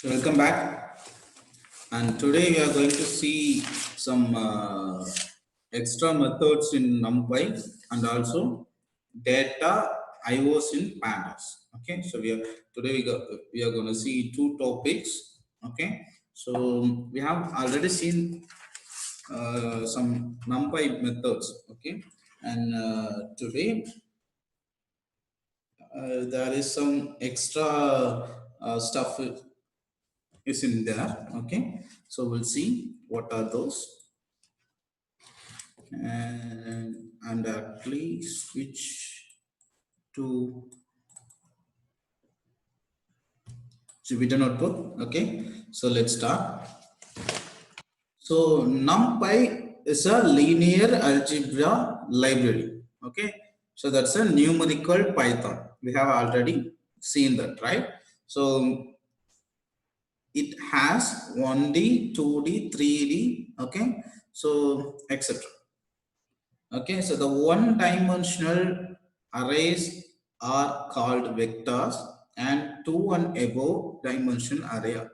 Welcome back, and today we are going to see some extra methods in NumPy and also data IOs in pandas. Okay, so we are going to see two topics. Okay, so we have already seen some NumPy methods. Okay, and today there is some extra stuff is in there. Okay, so we'll see what are those, and please switch to Jupyter Notebook. Okay, so let's start. So NumPy is a linear algebra library. Okay, so that's a numerical Python. We have already seen that, right? So it has 1D, 2D, 3D. Okay, so etc. Okay, so the one-dimensional arrays are called vectors, and two and above dimension array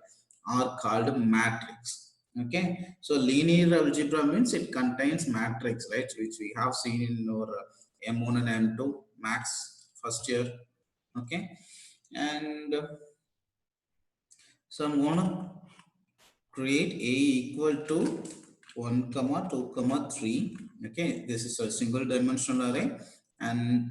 are called matrix. Okay, so linear algebra means it contains matrix, right? Which we have seen in our M1 and M2 max first year. Okay, and so I'm gonna create A equal to 1 comma 2 comma 3. Okay, this is a single dimensional array, and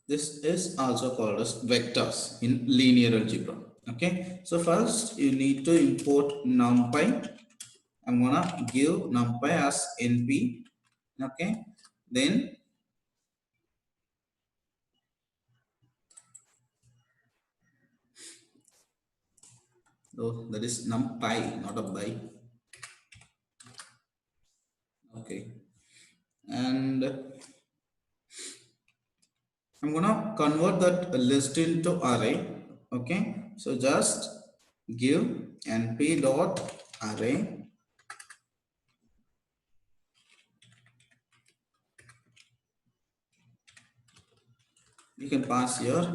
this is also called as vectors in linear algebra. Okay, so first you need to import numpy. I'm gonna give numpy as np. Okay, then that is numpy, not a by. Okay, and I'm gonna convert that list into array. Okay, so just give np dot array. You can pass your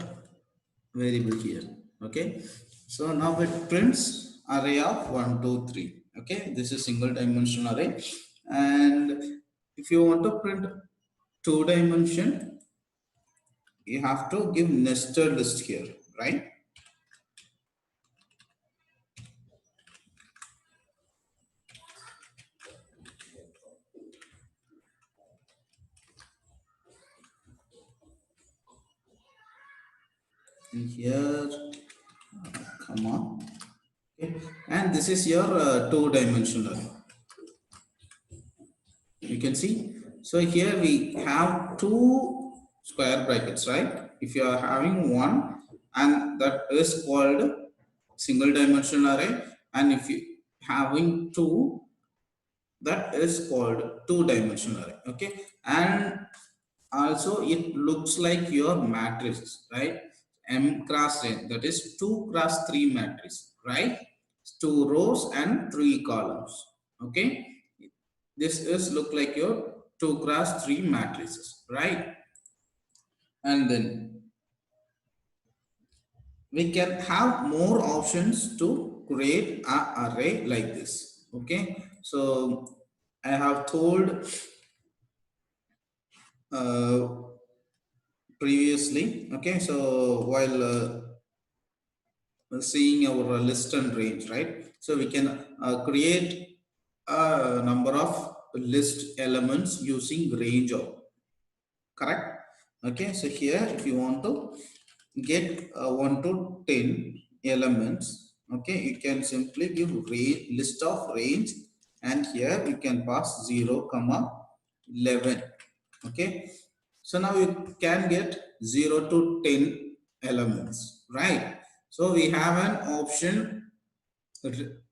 variable here. Okay, so now it prints array of 1 2 3. Okay, this is single dimensional array, and if you want to print two dimension, you have to give nested list here, right? And here, come on. Okay, and this is your two dimensional. You can see. So here we have two square brackets, right? If you are having one, and that is called single dimensional array, and if you having two, that is called two dimensional array. Okay, and also it looks like your matrix, right? M cross n, that is 2 cross 3 matrix, right? Two rows and three columns. Okay, this is look like your 2 cross 3 matrices, right? And then we can have more options to create an array like this. Okay, so I have told uh, previously. Okay, so while seeing our list and range, right? So we can create a number of list elements using range of, correct? Okay, so here if you want to get 1 to 10 elements, okay, you can simply give range, list of range, and here you can pass 0 comma 11. Okay, so now you can get 0 to 10 elements, right? So we have an option,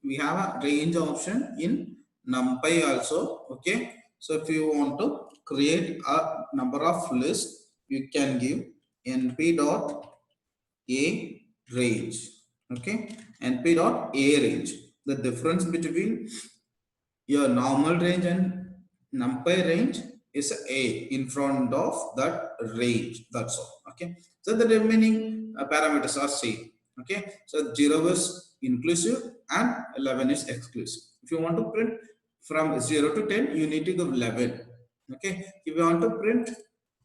we have a range option in NumPy also. Okay, so if you want to create a number of lists, you can give np dot a range. Okay, np dot a range. The difference between your normal range and NumPy range is a in front of that range. That's all. Okay. So the remaining parameters are same. Okay. So 0 is inclusive and 11 is exclusive. If you want to print from 0 to 10, you need to give 11. Okay. If you want to print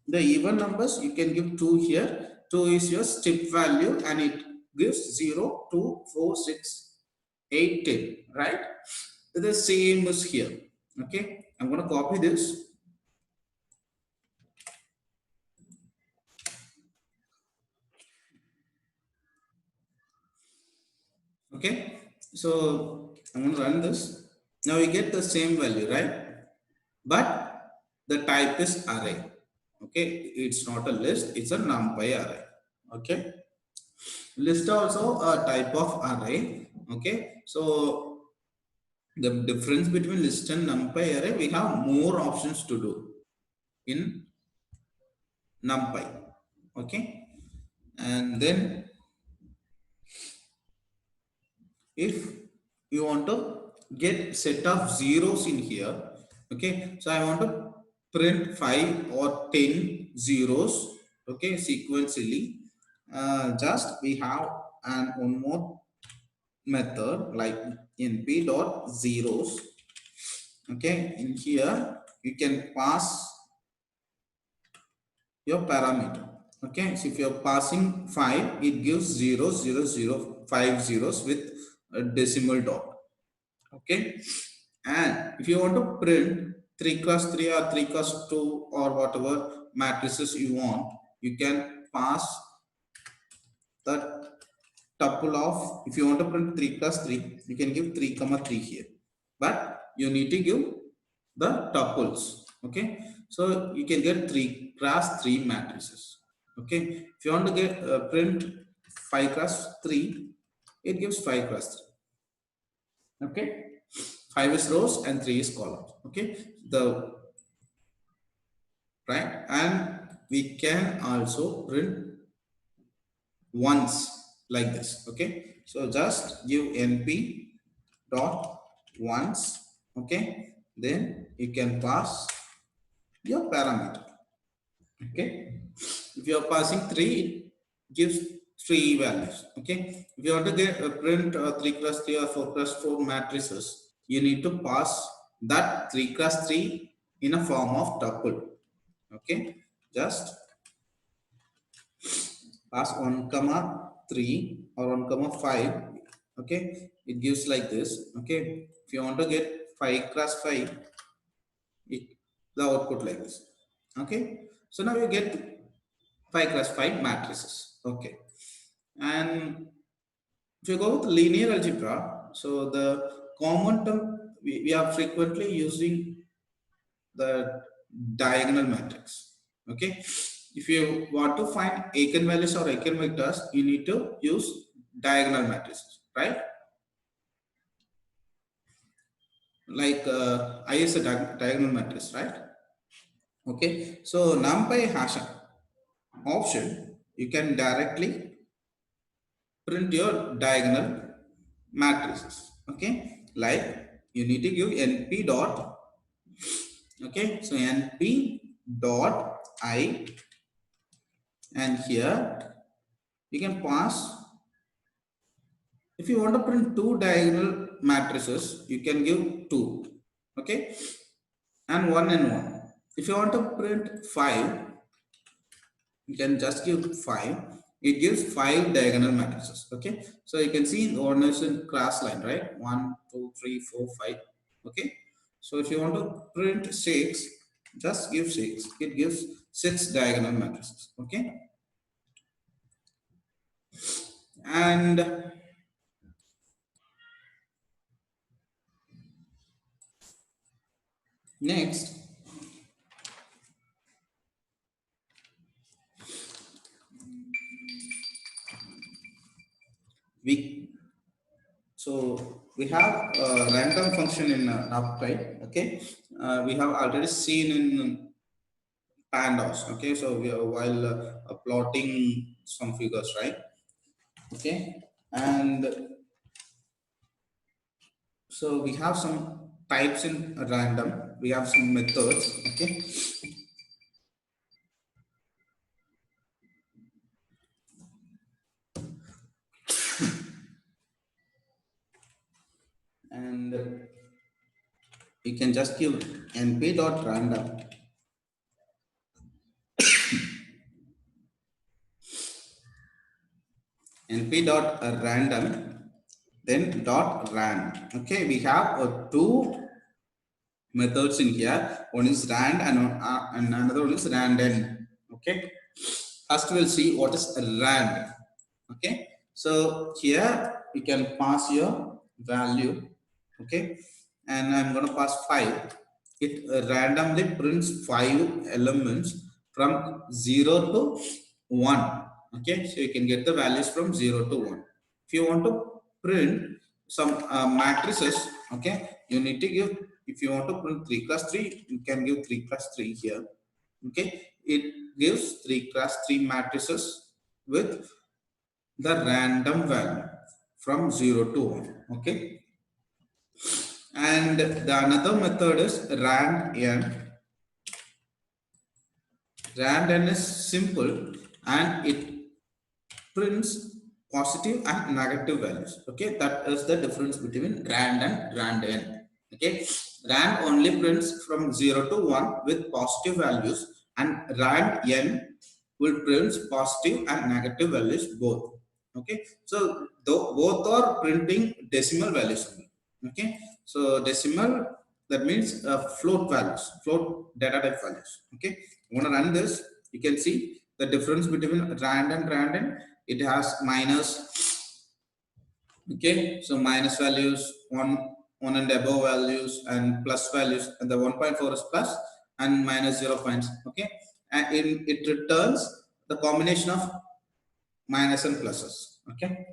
the even numbers, you can give 2 here. 2 is your step value and it gives 0, 2, 4, 6, 8, 10. Right? The same is here. Okay. I'm going to copy this. Okay. So I'm going to run this. Now we get the same value, right? But the type is array. Okay. It's not a list. It's a NumPy array. Okay. List also a type of array. Okay. So the difference between list and NumPy array, we have more options to do in NumPy. Okay. And then if you want to get set of zeros in here, okay, so I want to print 5 or 10 zeros, okay, sequentially. Just we have an one more method like np dot zeros. Okay, in here you can pass your parameter. Okay, so if you're passing 5, it gives 0 0 0 5 zeros with a decimal dot. Okay, and if you want to print 3 cross 3 or 3 cross 2 or whatever matrices you want, you can pass that tuple of, if you want to print 3 cross 3, you can give 3 comma 3 here, but you need to give the tuples. Okay, so you can get 3 cross 3 matrices. Okay, if you want to get print 5 cross 3, it gives 5 cross 3. Okay, 5 is rows and 3 is columns. Okay, the right, and we can also print once like this. Okay, so just give np dot once. Okay, then you can pass your parameter. Okay, if you are passing 3, it gives 3 values. Okay, if you want to get print 3 cross 3 or 4 cross 4 matrices, you need to pass that 3 cross 3 in a form of tuple. Okay, just pass 1 comma 3 or 1 comma 5. Okay, it gives like this. Okay, if you want to get 5 cross 5, it the output like this. Okay, so now you get 5 cross 5 matrices. Okay, and if you go with linear algebra, so the common term we are frequently using the diagonal matrix. Okay, if you want to find eigenvalues or eigenvectors, you need to use diagonal matrices, right? Like I is a diagonal matrix, right? Okay, so numpy has an option. You can directly print your diagonal matrices. Okay, like you need to give np dot. Okay, so np dot I, and here you can pass. If you want to print 2 diagonal matrices, you can give 2. Okay, and 1 and 1. If you want to print 5, you can just give 5. It gives 5 diagonal matrices. Okay, so you can see the one is in cross line, right? 1, 2, 3, 4, 5. Okay, so if you want to print 6, just give 6. It gives 6 diagonal matrices. Okay, and next, we we have a random function in NumPy. Okay, we have already seen in pandas. Okay, so we are while plotting some figures, right? Okay, and so we have some types in random. we have some methods. Okay, and you can just give np.random np.random then dot ran. Okay, we have two methods in here. One is rand and another one is random. Okay, first we'll see what is rand. Okay, so here you can pass your value. Okay, and I'm going to pass 5. It randomly prints 5 elements from 0 to 1. Okay, so you can get the values from 0 to 1. If you want to print some matrices, okay, you need to give, if you want to print 3 cross 3, you can give 3 cross 3 here. Okay, it gives 3 cross 3 matrices with the random value from 0 to 1. Okay, and the another method is rand n. Rand n is simple and it prints positive and negative values. Okay, that is the difference between rand and rand n. Okay, rand only prints from 0 to 1 with positive values, and rand n will print positive and negative values both. Okay, so both are printing decimal values only. Okay, so decimal, that means float values, float data type values. Okay, I'm going to run this. You can see the difference between rand and rand n. It has minus. Okay, so minus values, one and above values, and plus values, and the 1.4 is plus and minus 0 points. Okay, and it returns the combination of minus and pluses. Okay,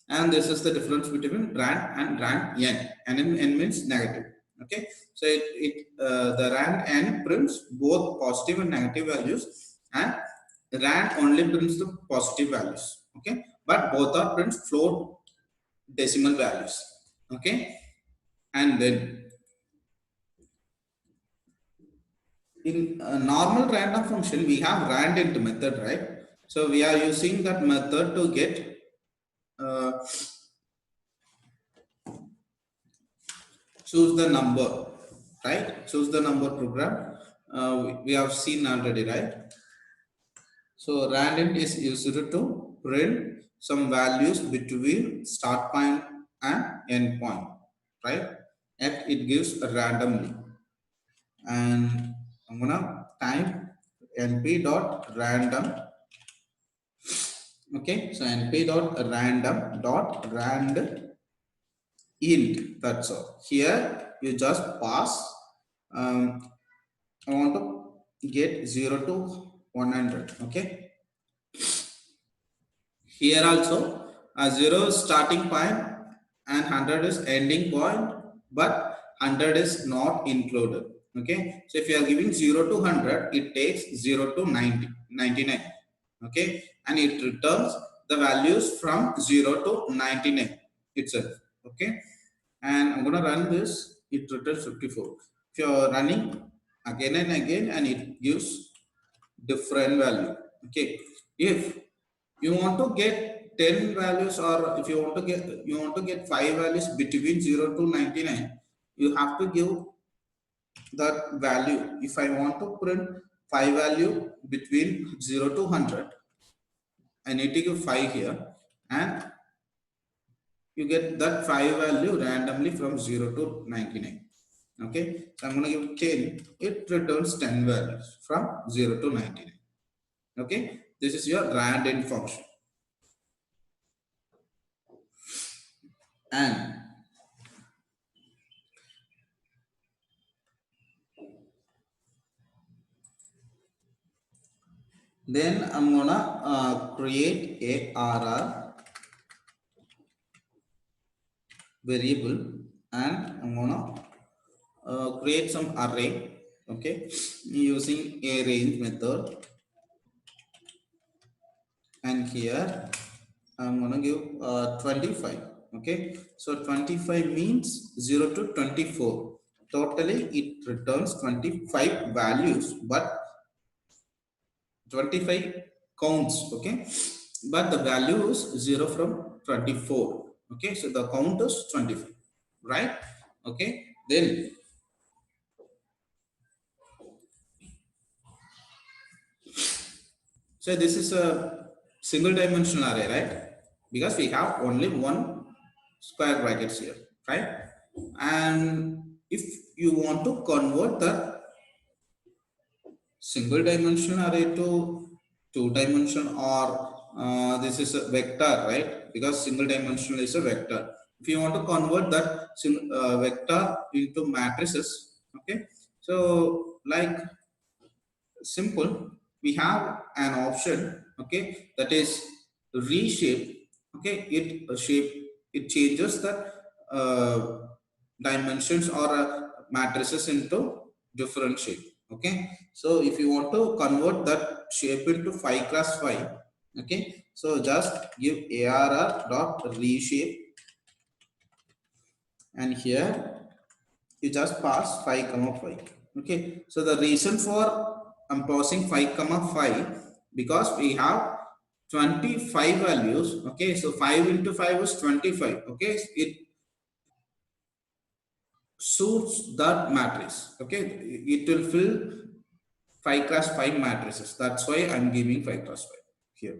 and this is the difference between rand and rand n. And n means negative. Okay, so the rand n prints both positive and negative values, and rand only prints the positive values. Okay, but both are prints float decimal values. Okay, and then in a normal random function we have rand int method, right? So we are using that method to get uh, choose the number, right? Choose the number program. We have seen already, right? So randint is used to print some values between start point and end point, right? And it gives randomly. And I'm gonna type np dot random. Okay, so np dot random dot rand int. That's all. Here you just pass. I want to get 0 to 100. Okay, here also 0 is starting point and 100 is ending point, but 100 is not included. Okay, so if you are giving 0 to 100, it takes 0 to 90, 99. Okay, and it returns the values from 0 to 99 itself. Okay, and I'm gonna run this. It returns 54. If you are running again and again, and it gives different value. Okay, if you want to get 10 values, or if you want to get 5 values between 0 to 99, you have to give that value. If I want to print 5 value between 0 to 100, I need to give 5 here, and you get that 5 value randomly from 0 to 99. Okay, so I'm going to give 10. It returns 10 values from 0 to 99. Okay, this is your randint function. And then I'm gonna create a RR variable, and I'm gonna create some array. Okay, using a range method, and here I'm gonna give 25. Okay, so 25 means 0 to 24. totally it returns 25 values, but 25 counts, okay, but the value is 0 from 24, okay, so the count is 25, right? Okay, then so this is a single dimensional array, right? Because we have only one square brackets here, right? And if you want to convert the single dimensional array to two dimensional, or this is a vector, right? Because single dimensional is a vector. If you want to convert that vector into matrices, okay, so like simple, we have an option, okay, that is reshape, okay, it changes the uh, dimensions or matrices into different shape, okay. So if you want to convert that shape into 5 cross 5, okay, so just give arr dot reshape, and here you just pass 5 comma 5, okay. So the reason for I'm passing 5 comma 5, because we have 25 values, okay, so 5 into 5 is 25, okay, it suits that matrix, okay, it will fill 5 cross 5 matrices. That's why I'm giving 5 cross 5 here.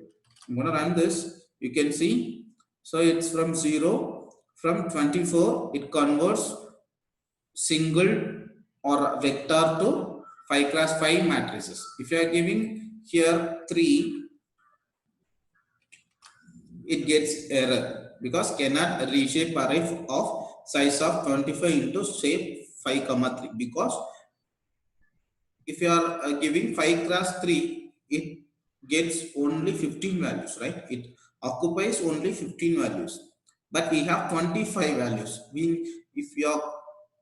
I'm going to run this, you can see. So it's from 0, from 24 it converts single or vector to 5 cross 5 matrices. If you are giving here 3, it gets error because cannot reshape array of size of 25 into shape 5 comma 3, because if you are giving 5 cross 3, it gets only 15 values, right? It occupies only 15 values, but we have 25 values. If you are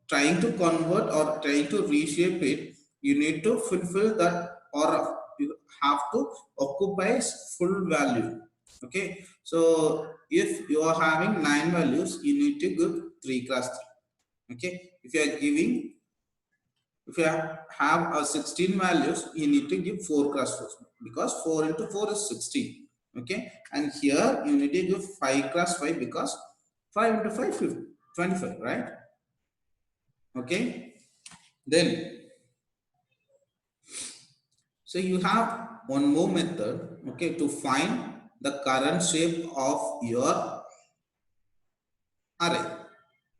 trying to convert or trying to reshape it, you need to fulfill that, or you have to occupy full value, okay. So if you are having 9 values, you need to give 3 cross 3, okay. If you have a 16 values, you need to give 4 cross 4, because 4 into 4 is 16, okay. And here you need to give 5 cross 5, because 5 into 5 is 25, right? Okay, then so you have one more method, okay, to find the current shape of your array,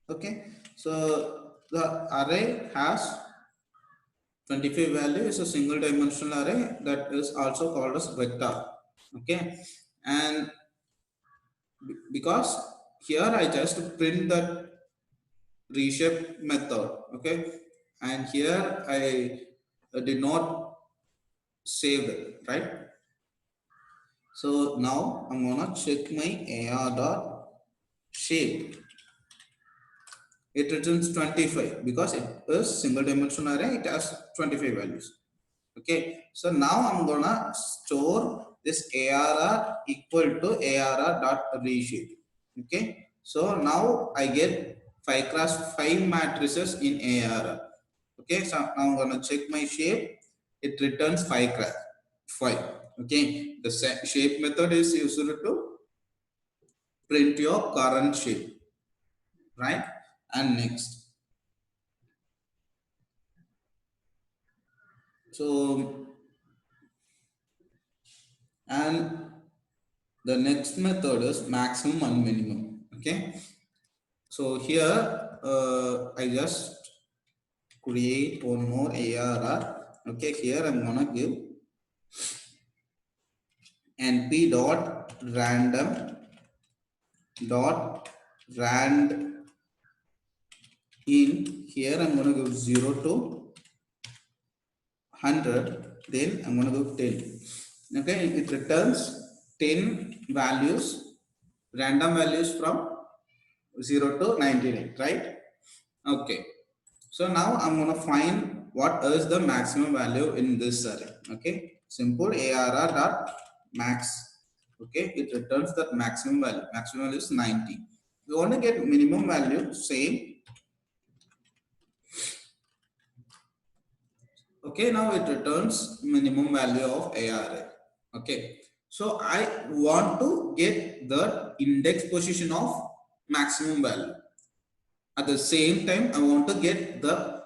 okay. So the array has 25 value, is a single dimensional array that is also called as vector, okay. And because here I just print that reshape method, okay, and here I did not save it, right? So now I'm gonna check my AR dot shape. It returns 25 because it is single dimensional array. It has 25 values. Okay. So now I'm gonna store this ARR equal to ARR dot reshape. Okay. So now I get 5 cross 5 matrices in ARR. Okay. So now I'm gonna check my shape. It returns 5 cross 5. Okay. The shape method is used to print your current shape, right? And next, so and the next method is maximum and minimum, okay. So here I just create one more ARR, okay. Here I'm gonna give np dot random dot rand in. Here I'm gonna give 0 to 100, then I'm going to go 10, okay. It returns 10 values, random values from 0 to 99, right? Okay, so now I'm going to find what is the maximum value in this array, okay. Simple arr dot max, okay. It returns that maximum value is 90. We want to get minimum value, same, Okay, now it returns minimum value of ARR. Okay, so I want to get the index position of maximum value. At the same time, I want to get the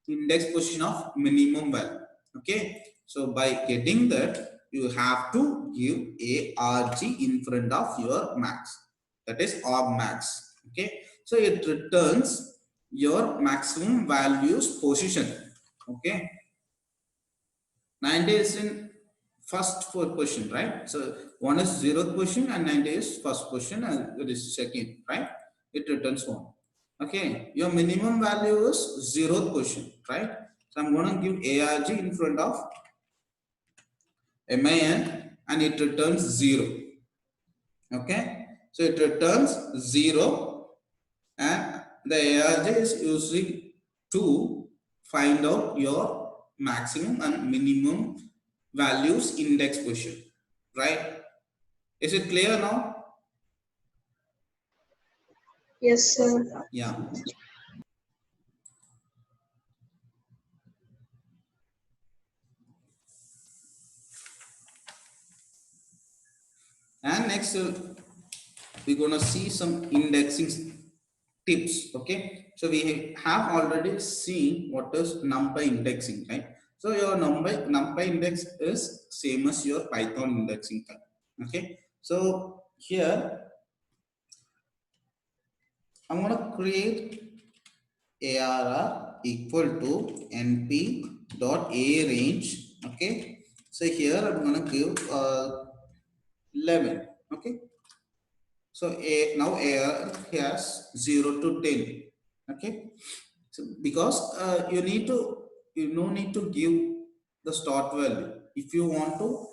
index position of minimum value. Okay, so by getting that, you have to give ARG in front of your max. That is max. Okay, so it returns your maximum values position. Okay, 90 is in first four position, right? So one is zeroth position and 90 is first position and it is second, right? It returns one. Okay, your minimum value is zeroth position, right? So I'm going to give ARG in front of MIN and it returns 0. Okay, so it returns 0 and the ARG is using to find out your maximum and minimum values index position, right? Is it clear now? Yes, sir. Yeah. And next, we're gonna see some indexing tips. Okay, so we have already seen what is NumPy indexing, right? So your NumPy index is same as your Python indexing type. Okay, so here I'm gonna create ARR equal to np dot a range. Okay, so here I'm gonna give 11. Okay, so now ARR has 0 to 10. Okay, so because you no need to give the start value. If you want to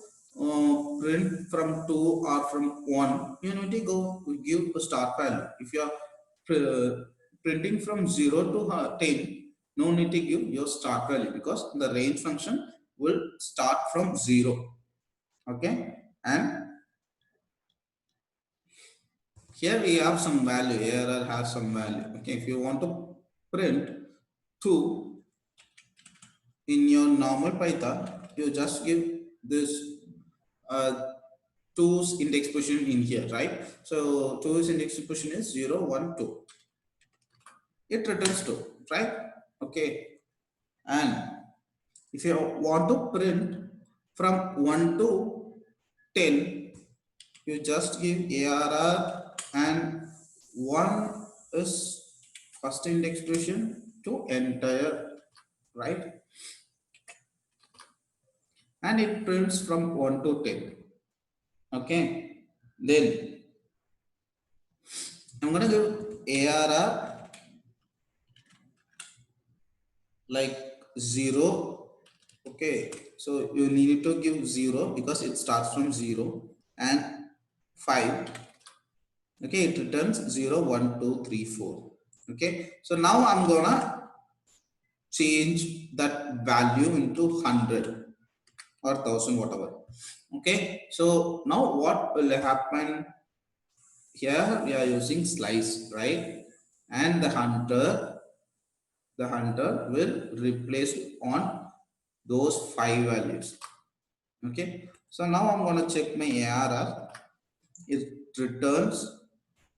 print from 2 or from 1, you need to go give the start value. If you are printing from 0 to 10, no need to give your start value because the range function will start from 0. Okay, and here we have some value. Error has some value. Okay, if you want to print 2 in your normal Python, you just give this uh, 2's index position in here, right? So 2's index position is 0, 1, 2. It returns 2, right? Okay, and if you want to print from 1 to 10, you just give ARR and 1 is first index position to entire, right? And it prints from 1 to 10. Okay, then I'm gonna give ARR like 0. Okay, so you need to give 0 because it starts from 0 and 5. Okay, it returns 0, 1, 2, 3, 4. Okay, so now I'm gonna change that value into 100 or 1000, whatever. Okay, so now what will happen? Here we are using slice, right? And the hunter will replace on those 5 values. Okay, so now I'm going to check my ARR. It returns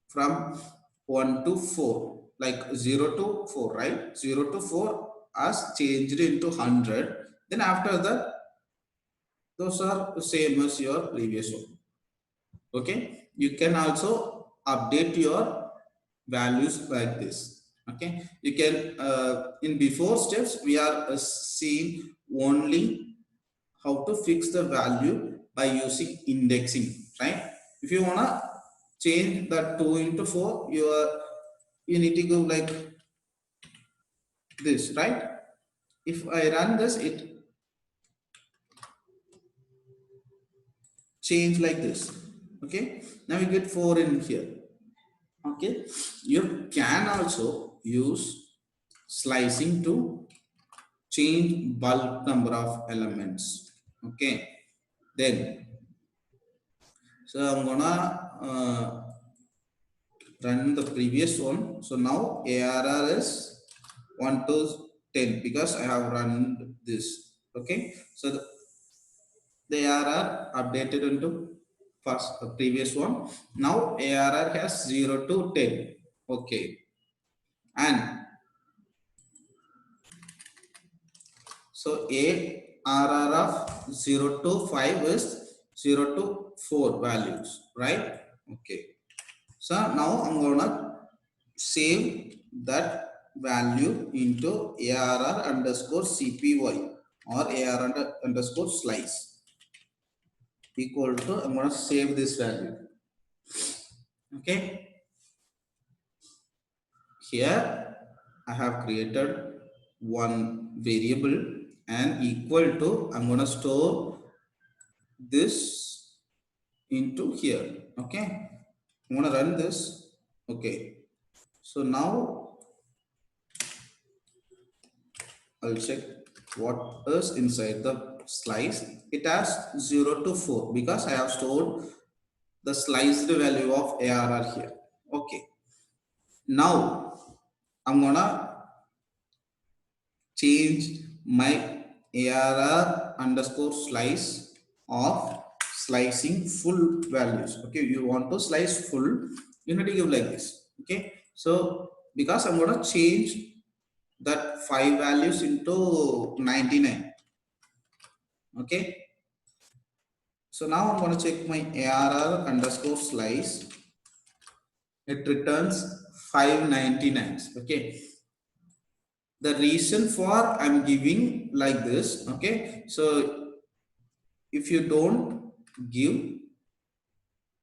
from 1 to 4, like 0 to 4, right? 0 to 4 as changed into 100. Then after that, those are the same as your previous one. Okay, you can also update your values like this. Okay, you can in before steps we are seeing only how to fix the value by using indexing, right? If you wanna change that 2 into 4, you need to go like this, right? If I run this, it change like this. Okay, now we get 4 in here. Okay, you can also use slicing to change bulk number of elements. Okay, then so I'm gonna run the previous one. So now ARR is 1 to 10 because I have run this. Okay, so the ARR updated into first previous one. Now ARR has 0 to 10. Okay, and so ARR of 0 to 5 is 0 to 4 values, right? Okay. So now I'm gonna save that value into ARR underscore CPY or ARR underscore slice equal to, I'm gonna save this value. Okay. Here I have created one variable and equal to, I'm gonna store this into here. Okay. I'm gonna run this. Okay. So now I'll check what is inside the slice. It has 0 to 4 because I have stored the sliced value of ARR here. Okay. Now I'm gonna change my ARR underscore slice of slicing full values. Okay, you want to slice full, you need to give like this. Okay, so because I'm gonna change that 5 values into 99. Okay, so now I'm going to check my ARR underscore slice. It returns 599s. Okay, the reason for I'm giving like this. Okay, so if you don't give,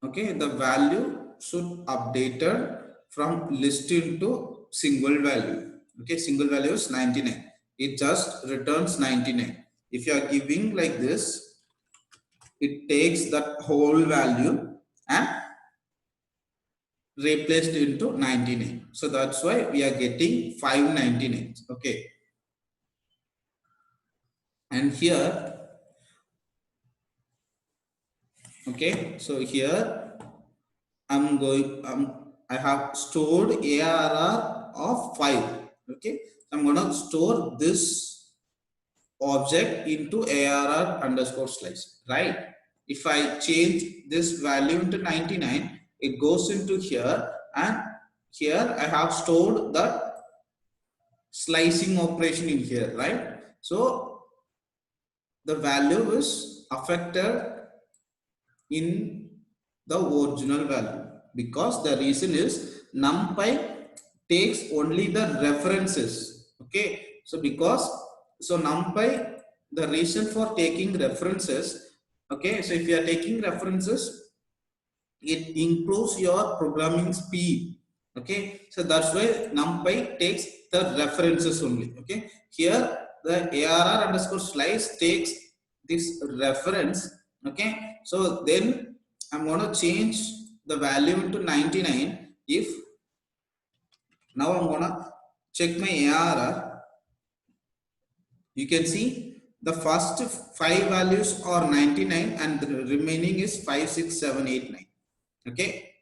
okay, the value should updated from list into single value. Okay, single value is 99. It just returns 99. If you are giving like this, it takes that whole value and replaced into 99. So that's why we are getting 599. Okay, and here, okay, so here I'm going, I have stored ARR of 5. Okay, I'm gonna store this object into ARR underscore slice, right? If I change this value into 99, it goes into here, and here I have stored the slicing operation in here, right? So the value is affected in the original value because the reason is numpy takes only the references. Okay, so because so numpy, the reason for taking references, okay, so if you are taking references, it improves your programming speed. Okay, so that's why numpy takes the references only. Okay, here the ARR underscore slice takes this reference. Okay, so then I'm going to change the value into 99. If now I'm going to check my ARR, you can see the first 5 values are 99 and the remaining is 5, 6, 7, 8, 9. Okay,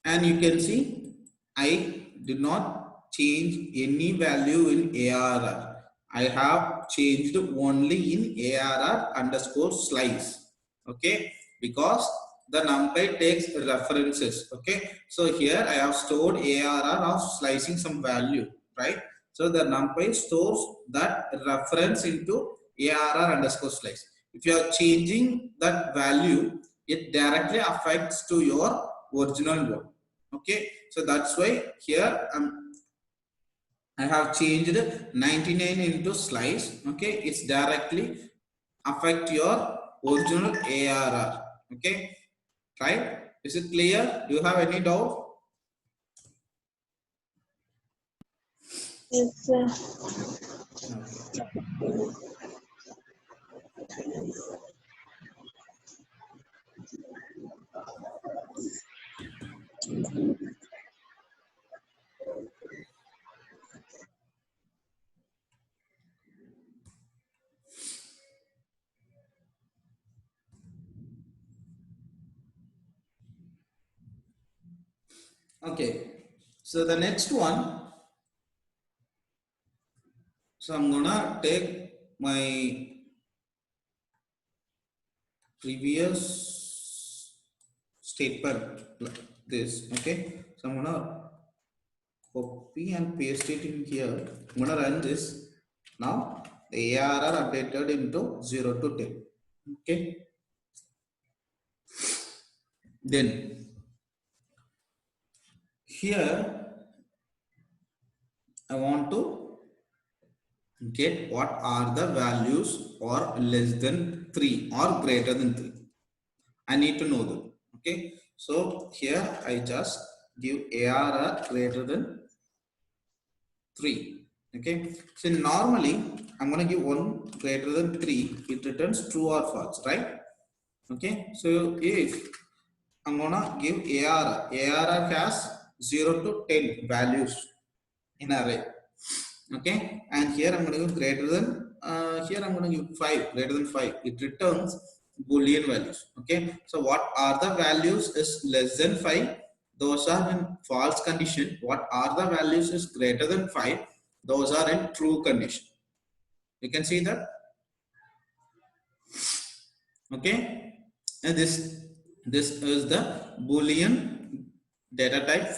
and you can see I did not change any value in ARR. I have changed only in ARR underscore slice. Okay, because the numpy takes references. Okay, so here I have stored ARR of slicing some value, right? So the numpy stores that reference into ARR underscore slice. If you are changing that value, it directly affects to your original one. Okay, so that's why here I have changed 99 into slice. Okay, it's directly affect your original ARR. Okay, right? Is it clear? Do you have any doubt? Yes, sir. Okay, so the next one, So I'm gonna take my previous statement like this. Okay, so I'm gonna copy and paste it in here. I'm gonna run this. Now the ARR updated into 0 to 10. Okay, then here I want to get what are the values or less than 3 or greater than 3. I need to know them. Okay, so here I just give ARR greater than 3. Okay, so normally I'm going to give 1 greater than 3, it returns true or false, right? Okay, so if I'm going to give ARR has 0 to 10 values in array. Okay, and here I'm going to give greater than here I'm going to give 5 greater than 5, it returns boolean values. Okay, so what are the values is less than 5, those are in false condition. What are the values is greater than 5, those are in true condition. You can see that. Okay, and this is the boolean data type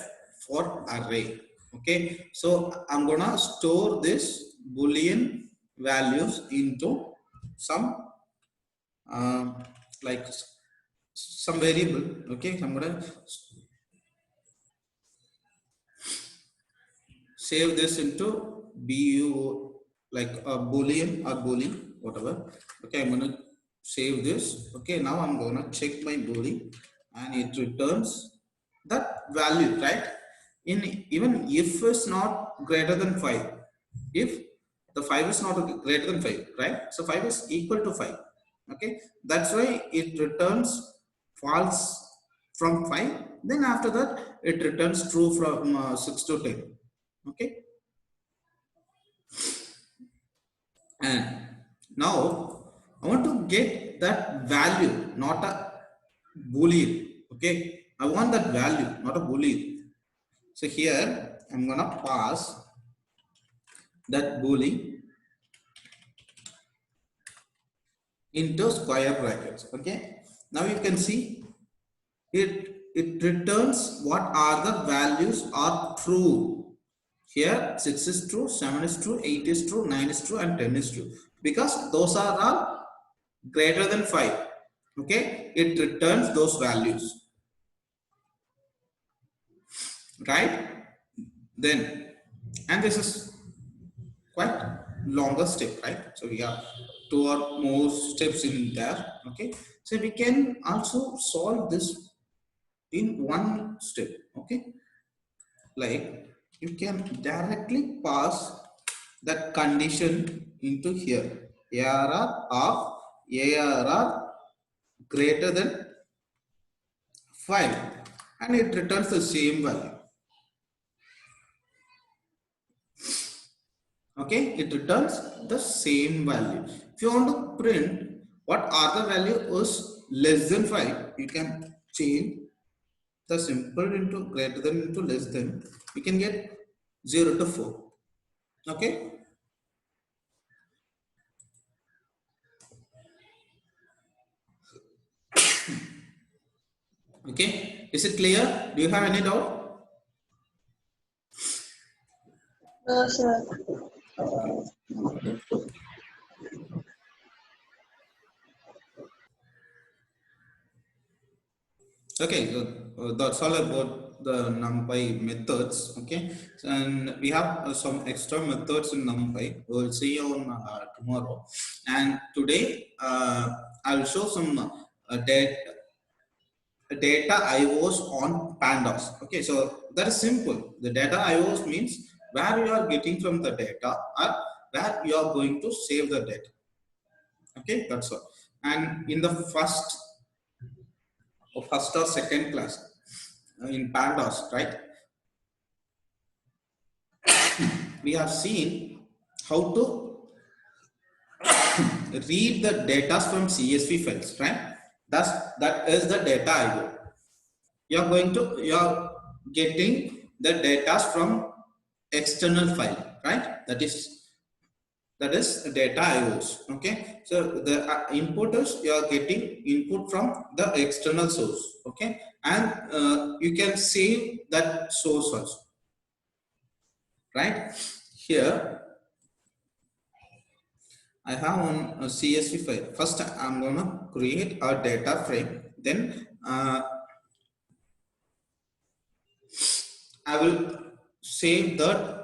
for array. Okay, so I'm gonna store this boolean values into some like some variable. Okay, so I'm gonna save this into bu like a boolean or boolean whatever. Okay, I'm gonna save this. Okay, now I'm gonna check my boolean and it returns that value, right? In even if is not greater than 5, if the 5 is not greater than 5, right? So 5 is equal to 5. Okay, that's why it returns false from 5, then after that it returns true from 6 to 10. Okay, and now I want to get that value, not a boolean. Okay, I want that value, not a boolean. So here I'm gonna pass that boolean into square brackets. Okay, now you can see it returns what are the values are true. Here 6 is true, 7 is true, 8 is true, 9 is true, and 10 is true, because those are all greater than 5. Okay, it returns those values, right? Then, and this is quite longer step, right? So we have 2 or more steps in there. Okay, so we can also solve this in one step. Okay, like you can directly pass that condition into here, ARR of ARR greater than 5, and it returns the same value. Okay, it returns the same value. If you want to print what are the value is less than 5, you can change the simple into greater than into less than. You can get 0 to 4. Okay, okay, is it clear? Do you have any doubt? No, sir. Okay, so that's all about the NumPy methods. Okay, and we have some extra methods in NumPy. We'll see you on tomorrow. And today, I'll show some data IOs on pandas. Okay, so that is simple. The data IOs means where you are getting from the data or where you are going to save the data. Okay, that's all. And in the first or second class in pandas, right, we have seen how to read the data from CSV files, right? That is the data IO. You're getting the data from external file, right? That is that is data IOs. Okay, so the importers, you are getting input from the external source. Okay, and you can save that source also, right? Here I have one CSV file. First I'm gonna create a data frame, then I will save that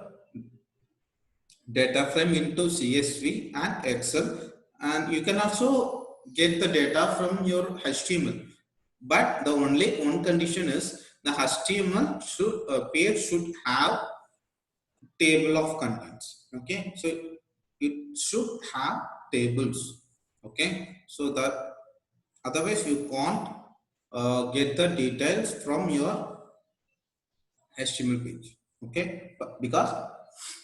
data frame into CSV and Excel, and you can also get the data from your HTML. But the only one condition is the HTML should page should have table of contents. Okay, so it should have tables. Okay, so that otherwise you can't get the details from your HTML page. Okay, because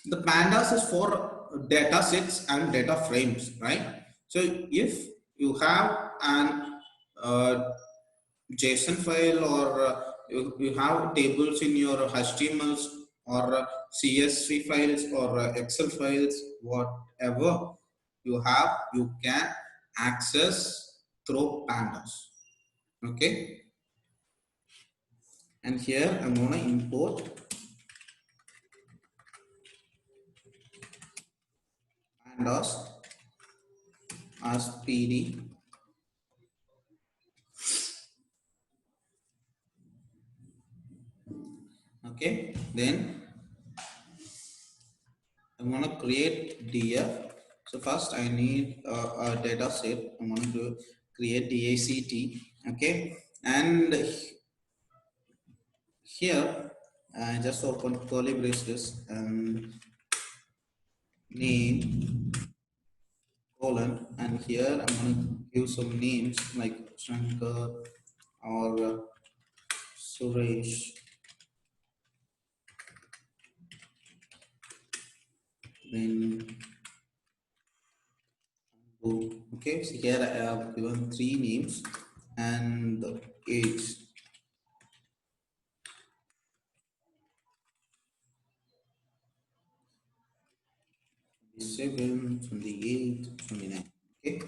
the pandas is for data sets and data frames, right? So if you have an JSON file, or you have tables in your HTMLs or CSV files or Excel files, whatever you have, you can access through pandas. Okay, and here I'm going to import pandas as PD. Okay, then I'm going to create DF. So first I need a data set. I'm going to create DACT. Okay, and here I just open curly braces and name colon, and here I'm going to give some names like Shankar or Suresh. Then okay, so here I have given 3 names and the age. 27, 28, 29. Okay,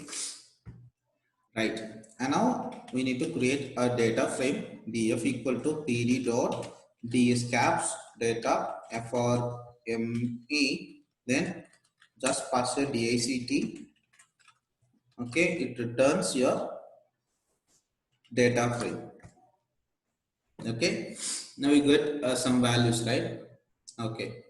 right. And now we need to create a data frame df equal to pd dot ds caps data frme. Then just pass a DICT. Okay, it returns your data frame. Okay, now we get some values, right? Okay.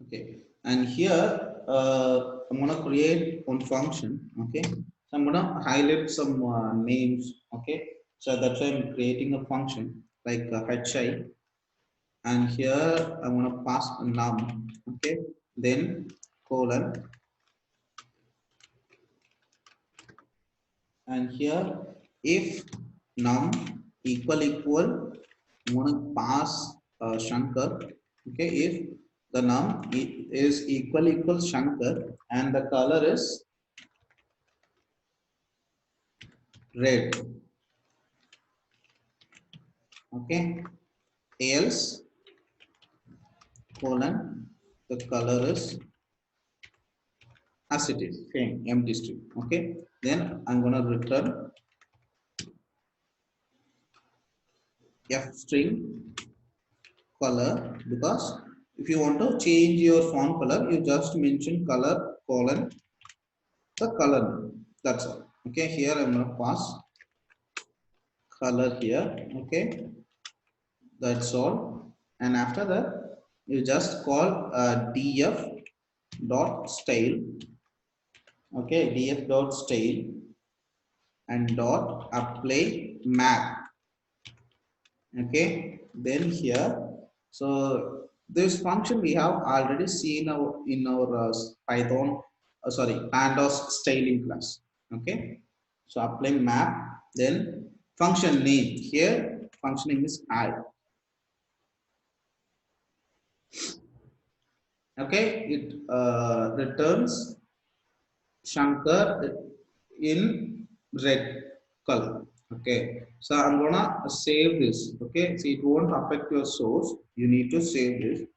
Okay, and here I'm gonna create one function. Okay, so I'm gonna highlight some names. Okay, so that's why I'm creating a function like hi, and here I'm gonna pass a num. Okay, then colon, and here if num equal, I'm gonna pass Shankar. Okay, if the num is equal Shankar and the color is red. Okay, else colon, the color is as it is same empty string. Okay, then I'm gonna return f string color, because if you want to change your font color, you just mention color colon the color name. That's all. Okay, here I'm gonna pass color here. Okay, that's all. And after that you just call df dot style. Okay, df dot style and dot apply map. Okay, then here, so This function we have already seen in our Python, sorry, pandas styling class. Okay, so apply map, then function name. Here function name is add. Okay, it returns Shankar in red color. Okay, so I'm gonna save this. Okay, so it won't affect your source. You need to save this.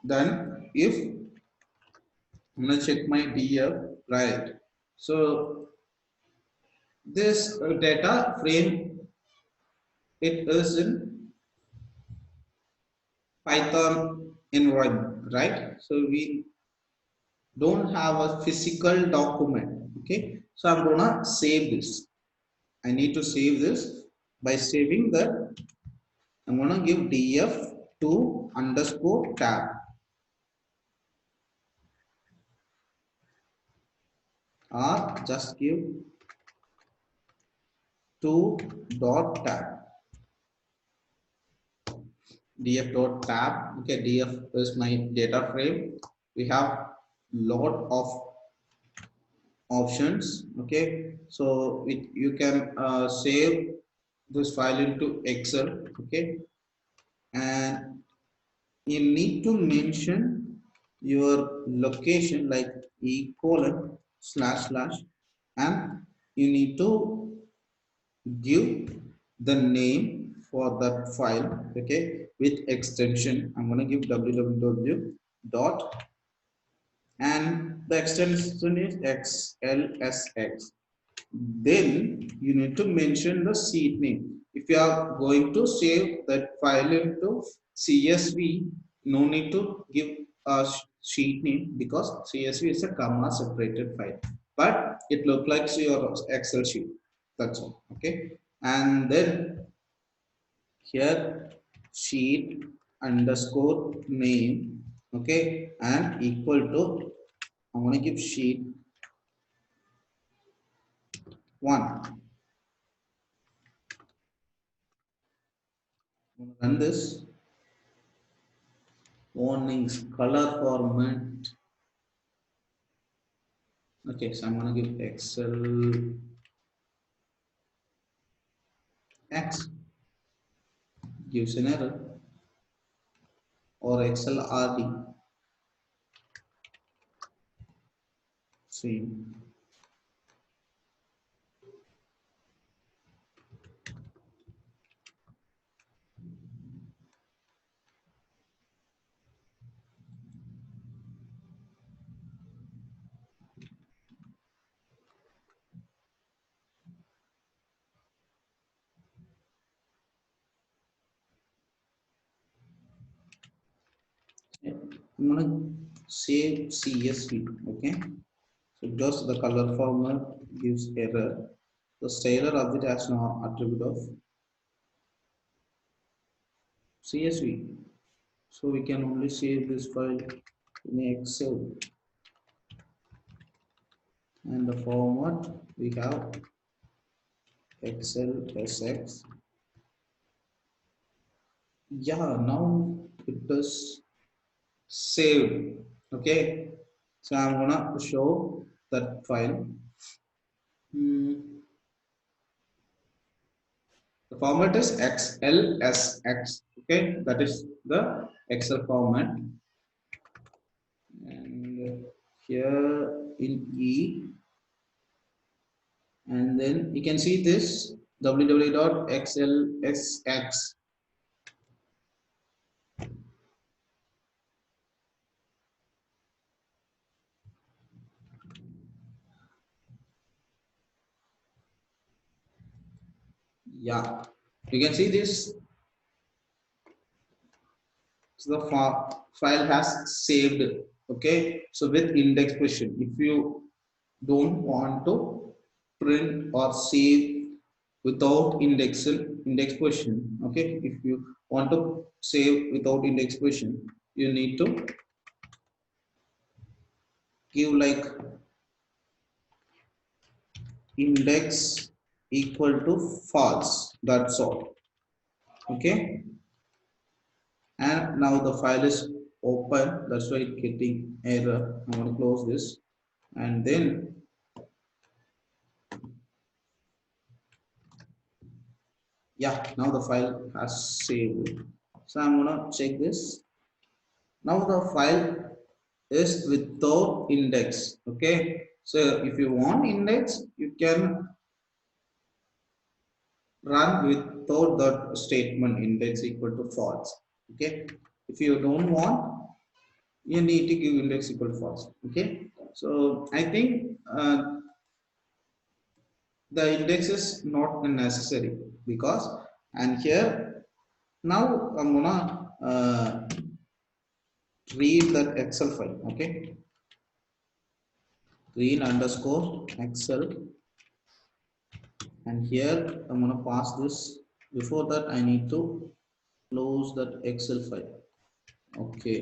Then if I'm gonna check my df, right? So this data frame, it is in Python environment, right? So we don't have a physical document. Okay, so I'm gonna save this. I need to save this. By saving that, I'm gonna give df2 underscore tab, or just give 2 dot tab, df dot tab. Okay, df is my data frame. We have lot of options. Okay, so you can save this file into Excel. Okay, and you need to mention your location like e colon slash slash, and you need to give the name for that file. Okay, with extension I'm going to give www dot, and the extension is xlsx. Then you need to mention the sheet name. If you are going to save that file into CSV, no need to give a sheet name, because CSV is a comma separated file, but it looks like your Excel sheet. That's all. Okay, and then here sheet underscore name. Okay, and equal to, I'm going to give sheet 1. Run this. Warnings, color format. Okay, so I'm gonna give Excel X, gives an error, or Excel RD. See, I'm gonna save CSV. Okay, so just the color format gives error. The styler object has no attribute of CSV, so we can only save this file in Excel, and the format we have Excel SX. Yeah, now it is saved. Okay, so I'm gonna show that file. The format is XLSX. Okay, that is the Excel format, and here in E, and then you can see this www.xlsx. Yeah, you can see this. So the file has saved. Okay, so with index question, if you don't want to print or save without index question. Okay, if you want to save without index question, you need to give like index equal to false. That's all. Okay, and now the file is open. That's why it's getting error. I'm going to close this, and then yeah, now the file has saved. So I'm going to check this. Now the file is without index. Okay, so if you want index, you can run without that statement index equal to false. Okay, if you don't want, you need to give index equal to false. Okay, so I think the index is not necessary, because, and here now I'm gonna read that Excel file. Okay, green underscore Excel, and here I'm gonna pass this. Before that, I need to close that Excel file. Okay,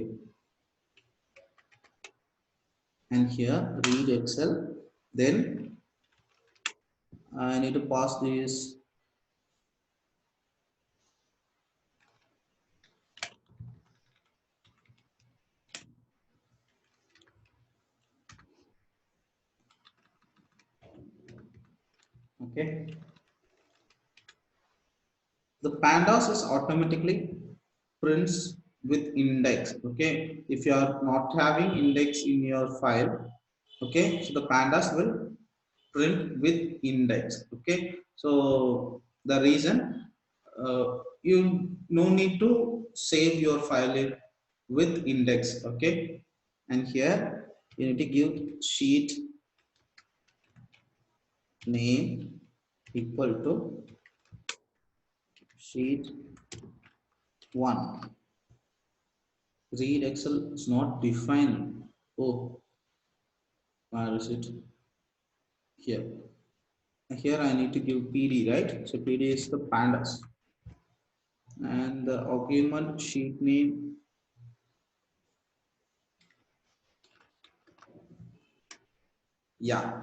and here read Excel, then I need to pass this. Okay, the pandas is automatically prints with index. Okay, if you are not having index in your file, okay, so the pandas will print with index. Okay, so the reason, you no need to save your file with index. Okay, and here you need to give sheet name equal to sheet 1. Read Excel is not defined. Oh, where is it? Here. Here I need to give PD, right? So PD is the pandas, and the argument sheet name. Yeah.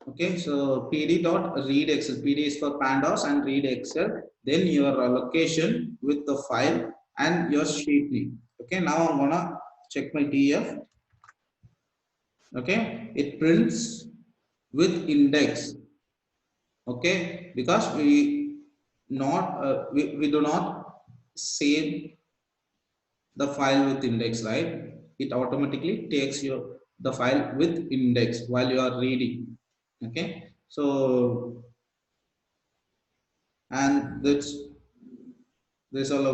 Okay, so PD dot read Excel. PD is for pandas and read Excel. Then your location with the file and your sheet name. Okay, now I'm gonna check my DF. Okay, it prints with index. Okay, because we do not save the file with index, right? It automatically takes your the file with index while you are reading. Okay, so, and that's all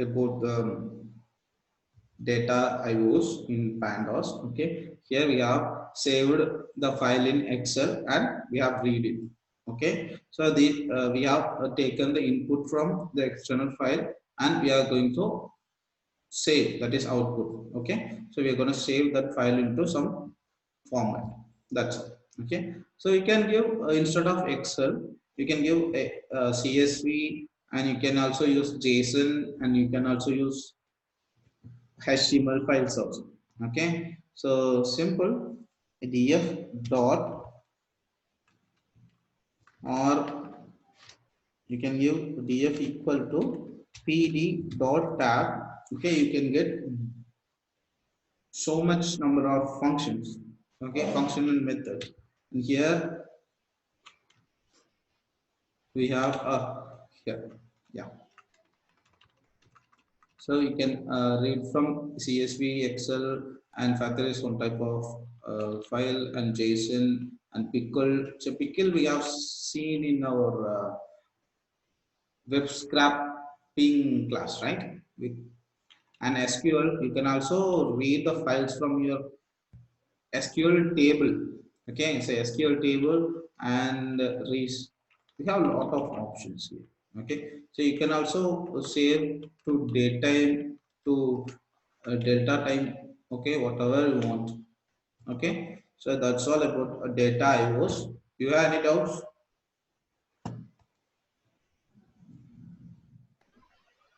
about the data I use in pandas. Okay, here we have saved the file in Excel and we have read it. Okay, so the we have taken the input from the external file and we are going to save, that is output. Okay, so we are going to save that file into some format. That's all. Okay, so you can give instead of Excel, you can give a CSV, and you can also use JSON, and you can also use HTML files also. Okay, so simple df dot, or you can give df equal to pd dot tab. Okay, you can get so much number of functions. Okay, functional method. And here we have here, yeah. So you can read from CSV, Excel, and Factor is one type of file, and JSON, and Pickle. So Pickle we have seen in our web scraping class, right? And SQL, you can also read the files from your SQL table. Okay, so SQL table and we have a lot of options here. Okay, so you can also save to date time, to delta time. Okay, whatever you want. Okay, so that's all about data IOs. You have any doubts?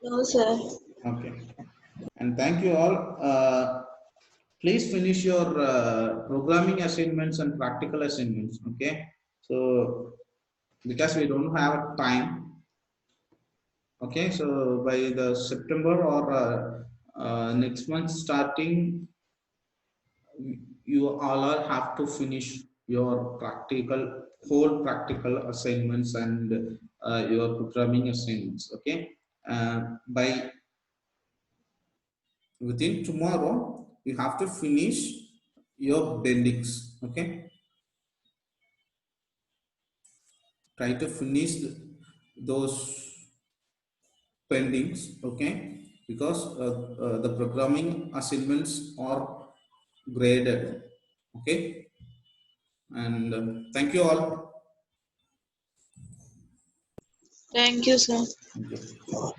No, sir. Okay, and thank you all. Please finish your programming assignments and practical assignments. Okay, so because we don't have time, Okay, so by the September or next month starting, you all are have to finish your practical whole practical assignments and your programming assignments. Okay, by within tomorrow you have to finish your bendings. Okay, try to finish those pendings. Okay, because the programming assignments are graded. Okay, and thank you all. Thank you, sir. Thank you.